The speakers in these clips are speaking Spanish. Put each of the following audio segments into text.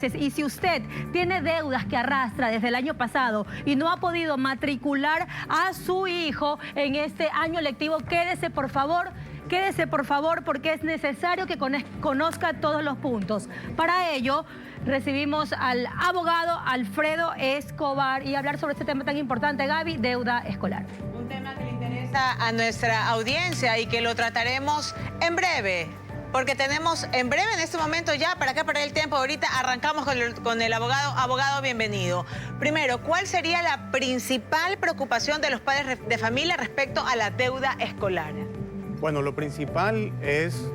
Y si usted tiene deudas que arrastra desde el año pasado y no ha podido matricular a su hijo en este año lectivo, quédese por favor porque es necesario que conozca todos los puntos. Para ello, recibimos al abogado Alfredo Escobar y hablar sobre este tema tan importante, Gaby, deuda escolar. Un tema que le interesa a nuestra audiencia y que lo trataremos en breve. Porque tenemos en breve, en este momento ya, para qué perder el tiempo, ahorita arrancamos con el abogado. Abogado, bienvenido. Primero, ¿cuál sería la principal preocupación de los padres de familia respecto a la deuda escolar? Bueno, lo principal es,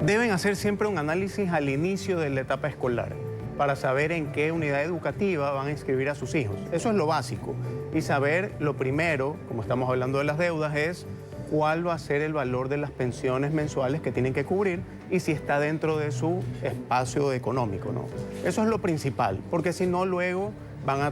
deben hacer siempre un análisis al inicio de la etapa escolar para saber en qué unidad educativa van a inscribir a sus hijos. Eso es lo básico. Y saber, lo primero, como estamos hablando de las deudas, es cuál va a ser el valor de las pensiones mensuales que tienen que cubrir y si está dentro de su espacio económico, ¿no? Eso es lo principal, porque si no, luego van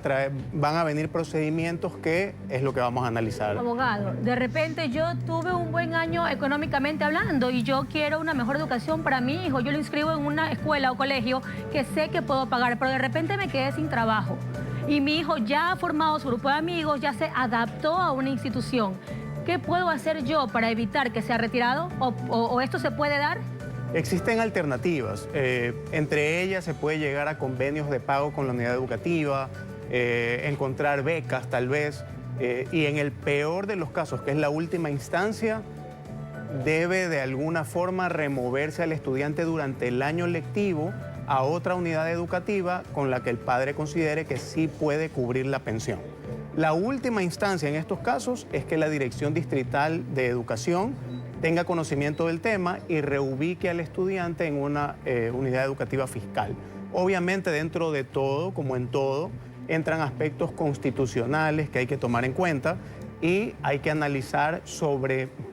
a venir procedimientos que es lo que vamos a analizar. Abogado, de repente yo tuve un buen año económicamente hablando y yo quiero una mejor educación para mi hijo. Yo lo inscribo en una escuela o colegio que sé que puedo pagar, pero de repente me quedé sin trabajo. Y mi hijo ya ha formado su grupo de amigos, ya se adaptó a una institución. ¿Qué puedo hacer yo para evitar que sea retirado? ¿O esto se puede dar? Existen alternativas. Entre ellas se puede llegar a convenios de pago con la unidad educativa, encontrar becas tal vez, y en el peor de los casos, que es la última instancia, debe de alguna forma removerse al estudiante durante el año lectivo a otra unidad educativa con la que el padre considere que sí puede cubrir la pensión. La última instancia en estos casos es que la Dirección Distrital de Educación tenga conocimiento del tema y reubique al estudiante en una unidad educativa fiscal. Obviamente dentro de todo, como en todo, entran aspectos constitucionales que hay que tomar en cuenta y hay que analizar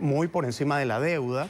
muy por encima de la deuda,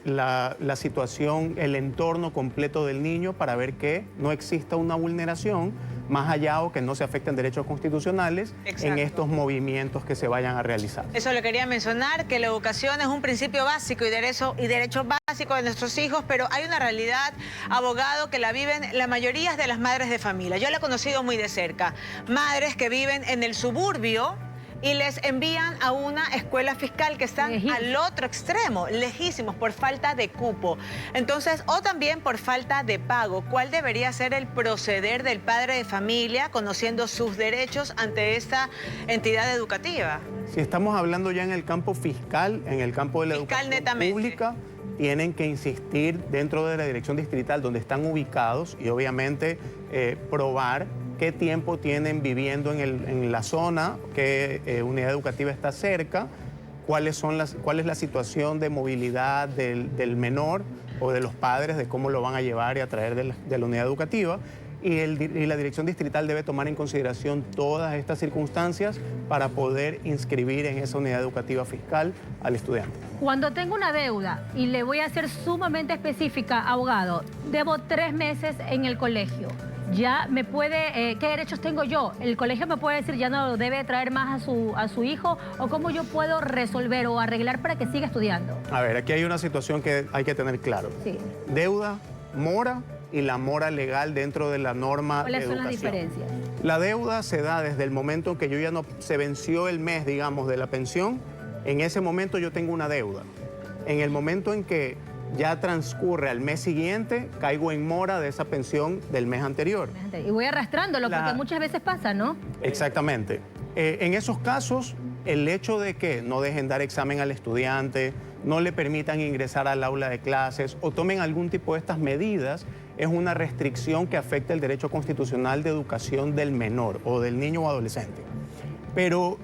la situación, el entorno completo del niño para ver que no exista una vulneración más allá o que no se afecten derechos constitucionales. Exacto. En estos movimientos que se vayan a realizar. Eso le quería mencionar, que la educación es un principio básico y derecho básico de nuestros hijos, pero hay una realidad, abogado, que la viven la mayoría de las madres de familia. Yo la he conocido muy de cerca. Madres que viven en el suburbio y les envían a una escuela fiscal que están al otro extremo, lejísimos, por falta de cupo. Entonces, o también por falta de pago. ¿Cuál debería ser el proceder del padre de familia conociendo sus derechos ante esta entidad educativa? Si estamos hablando ya en el campo fiscal, en el campo de la educación pública, tienen que insistir dentro de la dirección distrital donde están ubicados y obviamente probar qué tiempo tienen viviendo en la zona, qué unidad educativa está cerca, cuál es la situación de movilidad del menor o de los padres, de cómo lo van a llevar y a traer de la unidad educativa. Y la dirección distrital debe tomar en consideración todas estas circunstancias para poder inscribir en esa unidad educativa fiscal al estudiante. Cuando tengo una deuda, y le voy a ser sumamente específica, abogado, debo 3 meses en el colegio. Ya me puede, ¿qué derechos tengo yo? ¿El colegio me puede decir ya no lo debe traer más a su hijo? ¿O cómo yo puedo resolver o arreglar para que siga estudiando? A ver, aquí hay una situación que hay que tener claro. Sí. Deuda, mora y la mora legal dentro de la norma de educación. ¿Cuáles son las diferencias? La deuda se da desde el momento en que yo ya no se venció el mes, digamos, de la pensión. En ese momento yo tengo una deuda. En el momento en que ya transcurre al mes siguiente, caigo en mora de esa pensión del mes anterior. Y voy arrastrándolo porque muchas veces pasa, ¿no? Exactamente. En esos casos, el hecho de que no dejen dar examen al estudiante, no le permitan ingresar al aula de clases o tomen algún tipo de estas medidas, es una restricción que afecta el derecho constitucional de educación del menor o del niño o adolescente. Pero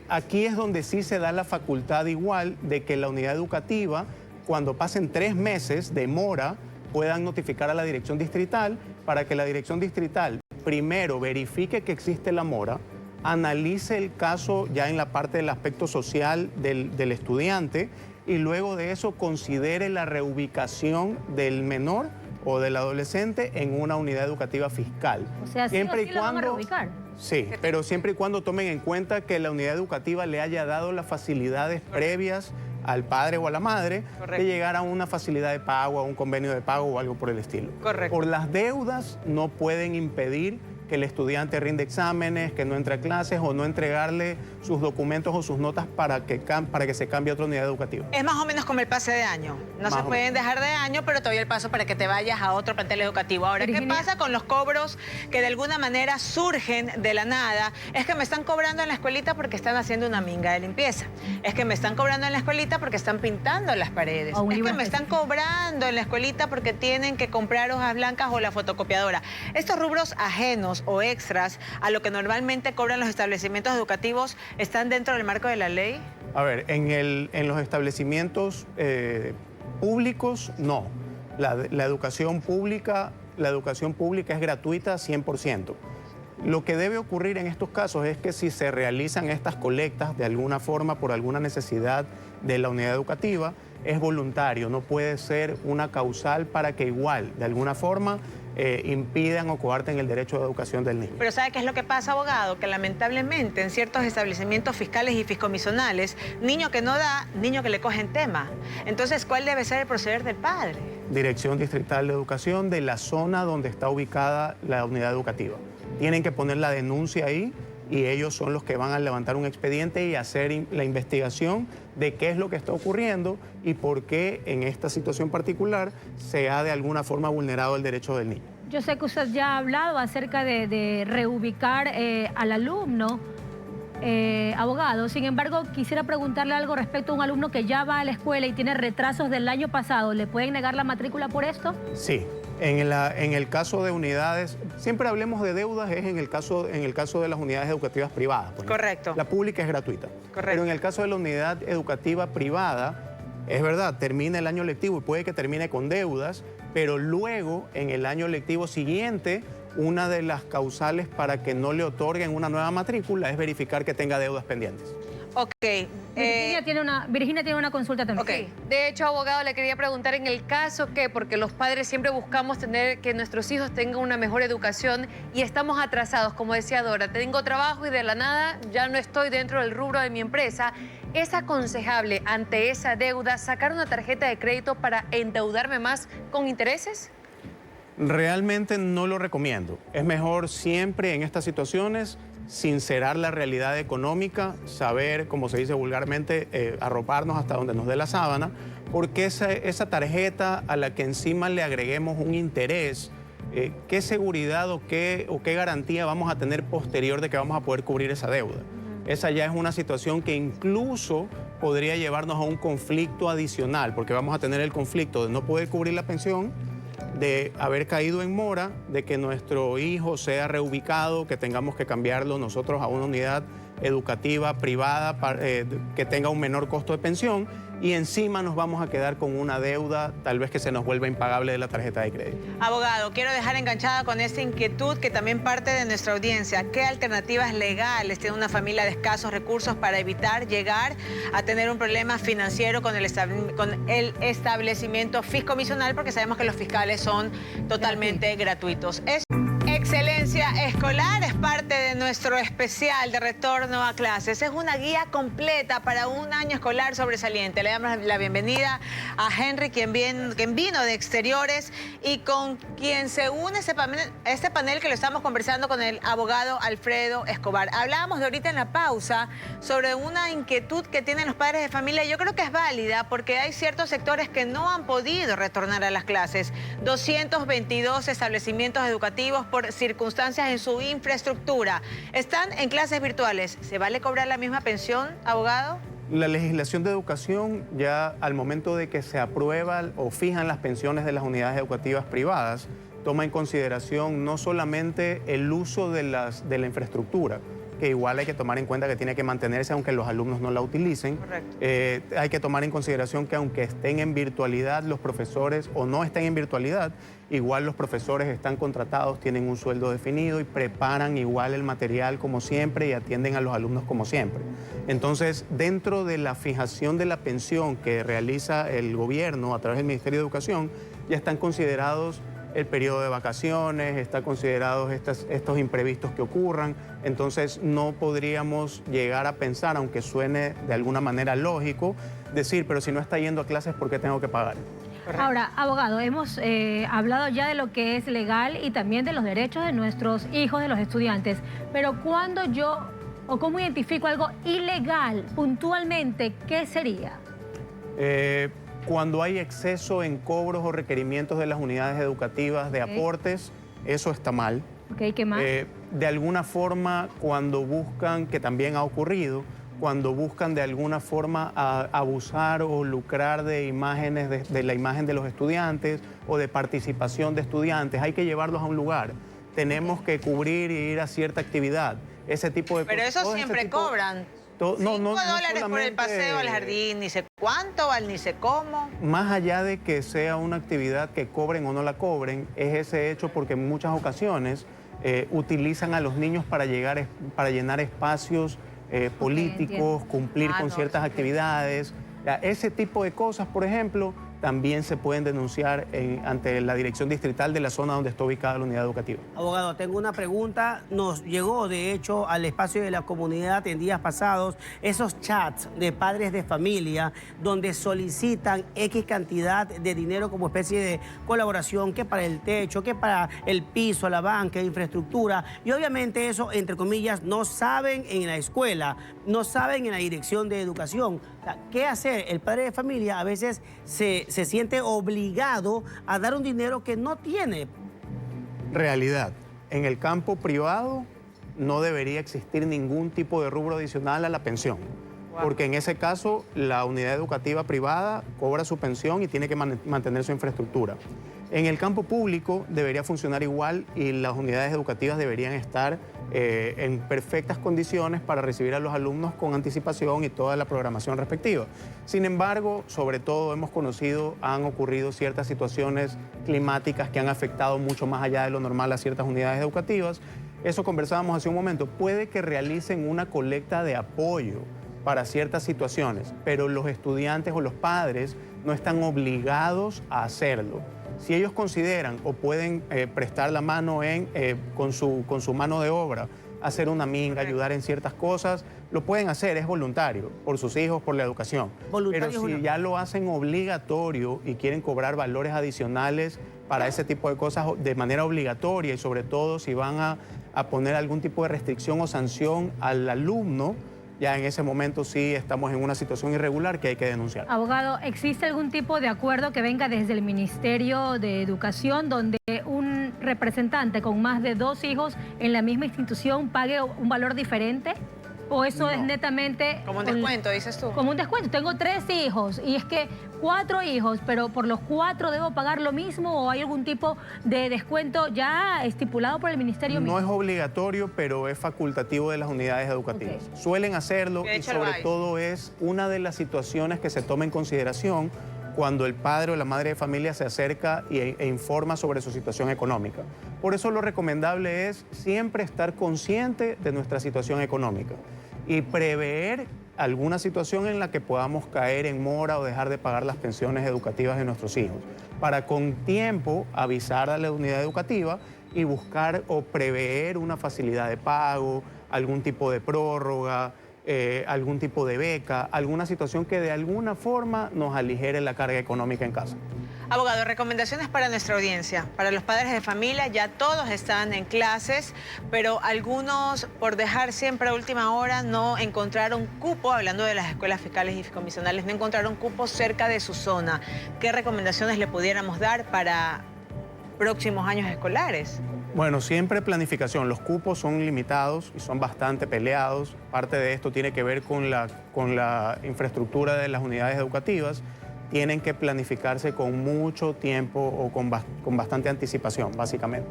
aquí es donde sí se da la facultad igual de que la unidad educativa, cuando pasen 3 meses de mora, puedan notificar a la dirección distrital para que la dirección distrital primero verifique que existe la mora, analice el caso ya en la parte del aspecto social del estudiante y luego de eso considere la reubicación del menor o del adolescente en una unidad educativa fiscal. O sea, siempre y cuando lo van a reubicar. Sí, pero siempre y cuando tomen en cuenta que la unidad educativa le haya dado las facilidades previas al padre o a la madre Correcto. de llegar a una facilidad de pago, a un convenio de pago o algo por el estilo. Correcto. Por las deudas no pueden impedir que el estudiante rinde exámenes, que no entre a clases o no entregarle sus documentos o sus notas para que se cambie a otra unidad educativa. Es más o menos como el pase de año. No se pueden dejar de año, pero todavía el paso para que te vayas a otro plantel educativo. Ahora, ¿qué pasa con los cobros que de alguna manera surgen de la nada? Es que me están cobrando en la escuelita porque están haciendo una minga de limpieza. Es que me están cobrando en la escuelita porque están pintando las paredes. Es que me están cobrando en la escuelita porque tienen que comprar hojas blancas o la fotocopiadora. Estos rubros ajenos o extras a lo que normalmente cobran los establecimientos educativos, ¿están dentro del marco de la ley? A ver, en los establecimientos públicos, no. La educación pública es gratuita 100%. Lo que debe ocurrir en estos casos es que si se realizan estas colectas de alguna forma por alguna necesidad de la unidad educativa, es voluntario, no puede ser una causal para que igual, de alguna forma, impidan o coarten el derecho de educación del niño. Pero ¿sabe qué es lo que pasa, abogado? Que lamentablemente en ciertos establecimientos fiscales y fiscomisionales, niño que no da, niño que le cogen tema. Entonces, ¿cuál debe ser el proceder del padre? Dirección Distrital de Educación de la zona donde está ubicada la unidad educativa. Tienen que poner la denuncia ahí y ellos son los que van a levantar un expediente y hacer la investigación de qué es lo que está ocurriendo y por qué en esta situación particular se ha de alguna forma vulnerado el derecho del niño. Yo sé que usted ya ha hablado acerca de reubicar al alumno, abogado. Sin embargo, quisiera preguntarle algo respecto a un alumno que ya va a la escuela y tiene retrasos del año pasado. ¿Le pueden negar la matrícula por esto? Sí. En el caso de unidades, siempre hablemos de deudas, es en el caso de las unidades educativas privadas. Correcto. La pública es gratuita. Correcto. Pero en el caso de la unidad educativa privada, es verdad, termina el año lectivo y puede que termine con deudas, pero luego, en el año lectivo siguiente, una de las causales para que no le otorguen una nueva matrícula es verificar que tenga deudas pendientes. Ok. Virginia tiene una consulta también. Ok. Sí. De hecho, abogado, le quería preguntar en el caso que, porque los padres siempre buscamos que nuestros hijos tengan una mejor educación y estamos atrasados, como decía Dora, tengo trabajo y de la nada ya no estoy dentro del rubro de mi empresa. ¿Es aconsejable ante esa deuda sacar una tarjeta de crédito para endeudarme más con intereses? Realmente no lo recomiendo. Es mejor siempre en estas situaciones sincerar la realidad económica, saber, como se dice vulgarmente, arroparnos hasta donde nos dé la sábana, porque esa tarjeta a la que encima le agreguemos un interés, ¿qué seguridad o qué garantía vamos a tener posterior de que vamos a poder cubrir esa deuda? Esa ya es una situación que incluso podría llevarnos a un conflicto adicional, porque vamos a tener el conflicto de no poder cubrir la pensión, de haber caído en mora, de que nuestro hijo sea reubicado, que tengamos que cambiarlo nosotros a una unidad educativa privada que tenga un menor costo de pensión y encima nos vamos a quedar con una deuda tal vez que se nos vuelva impagable de la tarjeta de crédito. Abogado, quiero dejar enganchada con esta inquietud que también parte de nuestra audiencia. ¿Qué alternativas legales tiene una familia de escasos recursos para evitar llegar a tener un problema financiero con el establecimiento fiscomisional? Porque sabemos que los fiscales son totalmente gratuitos. Excelencia Escolar es parte de nuestro especial de retorno a clases. Es una guía completa para un año escolar sobresaliente. Le damos la bienvenida a Henry, quien vino de Exteriores y con quien se une este panel que lo estamos conversando con el abogado Alfredo Escobar. Hablábamos de ahorita en la pausa sobre una inquietud que tienen los padres de familia. Yo creo que es válida porque hay ciertos sectores que no han podido retornar a las clases. 222 establecimientos educativos por circunstancias en su infraestructura están en clases virtuales. ¿Se vale cobrar la misma pensión, abogado? La legislación de educación ya al momento de que se aprueba o fijan las pensiones de las unidades educativas privadas, toma en consideración no solamente el uso de la infraestructura, que igual hay que tomar en cuenta que tiene que mantenerse aunque los alumnos no la utilicen. Correcto. Hay que tomar en consideración que aunque estén en virtualidad los profesores o no estén en virtualidad, igual los profesores están contratados, tienen un sueldo definido y preparan igual el material como siempre y atienden a los alumnos como siempre. Entonces, dentro de la fijación de la pensión que realiza el gobierno a través del Ministerio de Educación, ya están considerados el periodo de vacaciones, está considerados estos imprevistos que ocurran. Entonces no podríamos llegar a pensar, aunque suene de alguna manera lógico, decir, pero si no está yendo a clases, ¿por qué tengo que pagar? Correcto. Ahora, abogado, hemos hablado ya de lo que es legal y también de los derechos de nuestros hijos, de los estudiantes. Pero cuando yo, o cómo identifico algo ilegal puntualmente, ¿qué sería? Cuando hay exceso en cobros o requerimientos de las unidades educativas de aportes, eso está mal. Ok, ¿qué más? De alguna forma, cuando buscan, que también ha ocurrido, cuando buscan de alguna forma abusar o lucrar de imágenes, de la imagen de los estudiantes o de participación de estudiantes, hay que llevarlos a un lugar. Tenemos que cubrir y ir a cierta actividad. Ese tipo de Pero cosas. eso siempre cobran. $5 por el paseo al jardín, ni sé cuánto, ni sé cómo. Más allá de que sea una actividad que cobren o no la cobren, es ese hecho porque en muchas ocasiones utilizan a los niños para llenar espacios políticos, cumplir con ciertas actividades. Ese tipo de cosas, por ejemplo, también se pueden denunciar ante la dirección distrital de la zona donde está ubicada la unidad educativa. Abogado, tengo una pregunta. Nos llegó, de hecho, al espacio de la comunidad en días pasados esos chats de padres de familia donde solicitan X cantidad de dinero como especie de colaboración, que para el techo, que para el piso, la banca, infraestructura. Y obviamente eso, entre comillas, no saben en la escuela, no saben en la dirección de educación. O sea, ¿qué hacer? El padre de familia a veces se siente obligado a dar un dinero que no tiene. Realidad. En el campo privado no debería existir ningún tipo de rubro adicional a la pensión. Porque en ese caso la unidad educativa privada cobra su pensión y tiene que mantener su infraestructura. En el campo público debería funcionar igual y las unidades educativas deberían estar en perfectas condiciones para recibir a los alumnos con anticipación y toda la programación respectiva. Sin embargo, sobre todo han ocurrido ciertas situaciones climáticas que han afectado mucho más allá de lo normal a ciertas unidades educativas. Eso conversábamos hace un momento. Puede que realicen una colecta de apoyo para ciertas situaciones, pero los estudiantes o los padres no están obligados a hacerlo. Si ellos consideran o pueden prestar la mano con su mano de obra, hacer una minga, ayudar en ciertas cosas, lo pueden hacer, es voluntario, por sus hijos, por la educación. Pero si ya lo hacen obligatorio y quieren cobrar valores adicionales para ese tipo de cosas de manera obligatoria y sobre todo si van a poner algún tipo de restricción o sanción al alumno, ya en ese momento sí estamos en una situación irregular que hay que denunciar. Abogado, ¿existe algún tipo de acuerdo que venga desde el Ministerio de Educación donde un representante con más de 2 hijos en la misma institución pague un valor diferente? ¿O eso es netamente... Como un descuento, dices tú? Como un descuento. Tengo 3 hijos y es que 4 hijos, pero por los 4 debo pagar lo mismo o hay algún tipo de descuento ya estipulado por el Ministerio mismo. No es obligatorio, pero es facultativo de las unidades educativas. Okay. Suelen hacerlo y sobre todo es una de las situaciones que se toma en consideración cuando el padre o la madre de familia se acerca e informa sobre su situación económica. Por eso lo recomendable es siempre estar consciente de nuestra situación económica y prever alguna situación en la que podamos caer en mora o dejar de pagar las pensiones educativas de nuestros hijos, para con tiempo avisar a la unidad educativa y buscar o prever una facilidad de pago, algún tipo de prórroga, algún tipo de beca, alguna situación que de alguna forma nos aligere la carga económica en casa. Abogado, recomendaciones para nuestra audiencia, para los padres de familia. Ya todos están en clases, pero algunos, por dejar siempre a última hora, no encontraron cupo, hablando de las escuelas fiscales y comisionales, no encontraron cupo cerca de su zona. ¿Qué recomendaciones le pudiéramos dar para próximos años escolares? Bueno, siempre planificación. Los cupos son limitados y son bastante peleados. Parte de esto tiene que ver con la infraestructura de las unidades educativas. Tienen que planificarse con mucho tiempo o con bastante anticipación, básicamente.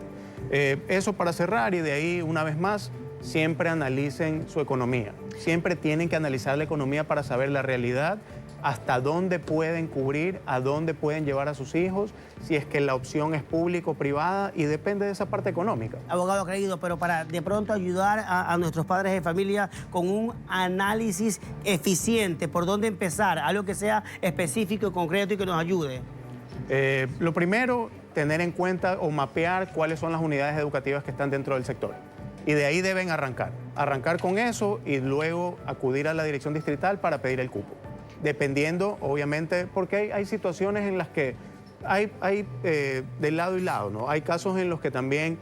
Eso para cerrar y de ahí, una vez más, siempre analicen su economía. Siempre tienen que analizar la economía para saber la realidad, hasta dónde pueden cubrir, a dónde pueden llevar a sus hijos, si es que la opción es pública o privada, y depende de esa parte económica. Abogado querido, pero para de pronto ayudar a nuestros padres de familia con un análisis eficiente, ¿por dónde empezar? Algo que sea específico y concreto y que nos ayude. Lo primero, tener en cuenta o mapear cuáles son las unidades educativas que están dentro del sector. Y de ahí deben arrancar con eso y luego acudir a la dirección distrital para pedir el cupo. Dependiendo, obviamente, porque hay situaciones en las que hay de lado y lado, ¿no? Hay casos en los que también,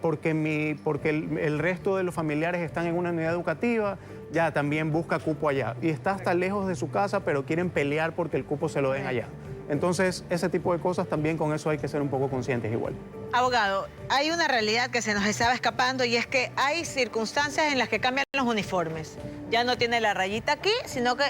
porque el resto de los familiares están en una unidad educativa, ya también busca cupo allá. Y está hasta lejos de su casa, pero quieren pelear porque el cupo se lo den allá. Entonces, ese tipo de cosas también con eso hay que ser un poco conscientes igual. Abogado, hay una realidad que se nos estaba escapando y es que hay circunstancias en las que cambian los uniformes. Ya no tiene la rayita aquí, sino que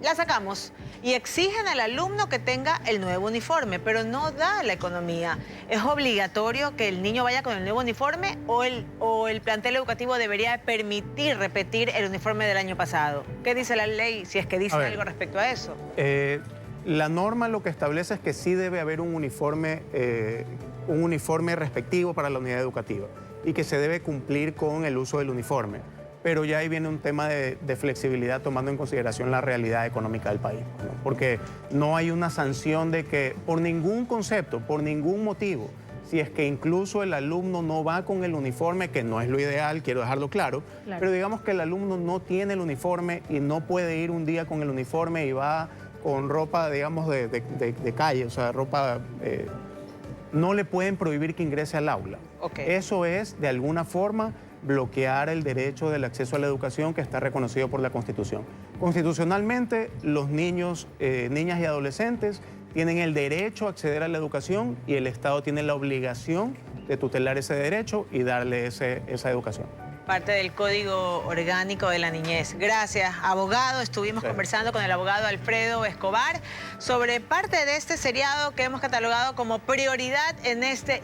la sacamos y exigen al alumno que tenga el nuevo uniforme, pero no da la economía. ¿Es obligatorio que el niño vaya con el nuevo uniforme o el plantel educativo debería permitir repetir el uniforme del año pasado? ¿Qué dice la ley, si es que dice algo respecto a eso? La norma lo que establece es que sí debe haber un uniforme respectivo para la unidad educativa y que se debe cumplir con el uso del uniforme. Pero ya ahí viene un tema de flexibilidad tomando en consideración la realidad económica del país, ¿no? Porque no hay una sanción de que por ningún concepto, por ningún motivo, si es que incluso el alumno no va con el uniforme, que no es lo ideal, quiero dejarlo claro, pero digamos que el alumno no tiene el uniforme y no puede ir un día con el uniforme y va con ropa, digamos, de calle, o sea, ropa... no le pueden prohibir que ingrese al aula. Eso es, de alguna forma, bloquear el derecho del acceso a la educación que está reconocido por la Constitución. Constitucionalmente, los niños, niñas y adolescentes tienen el derecho a acceder a la educación y el Estado tiene la obligación de tutelar ese derecho y darle esa educación. Parte del Código Orgánico de la Niñez. Gracias, abogado. Estuvimos conversando con el abogado Alfredo Escobar sobre parte de este seriado que hemos catalogado como prioridad en este